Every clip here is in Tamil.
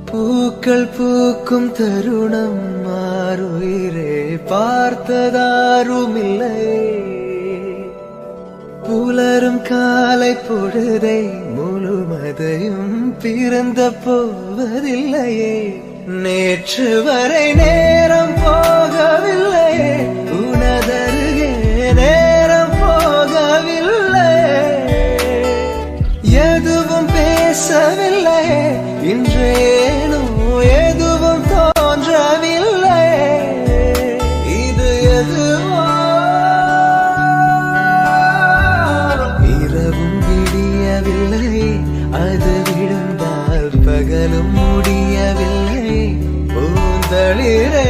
பூக்கள் பூக்கும் தருணம் மாறுயிரே பார்த்ததாருமில்லை. புலரும் காலை பொழுதை முழுமதையும் பிறந்த போவதில்லையே. நேற்று வரை நேரம் போகவில்லையே, உனதருகே நேரம் போகவில்லை. எதுவும் பேசவில்லை, இன்றேனோ எதுவும் தோன்றவில்லை. இது எதுவோ இரவும் விடியவில்லை, அது விழுந்தால் பகலும் முடியவில்லை. பூந்தளிரே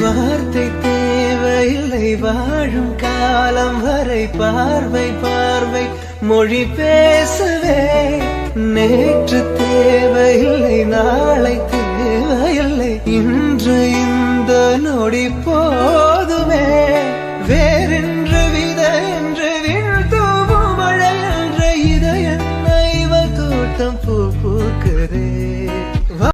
வார்த்தை தேவையில்லை, வாழும் காலம் வரை பார்வை பார்வை மொழி பேசவே. நேற்று தேவையில்லை, நாளை தேவையில்லை, இன்று இந்த நொடி போதுமே.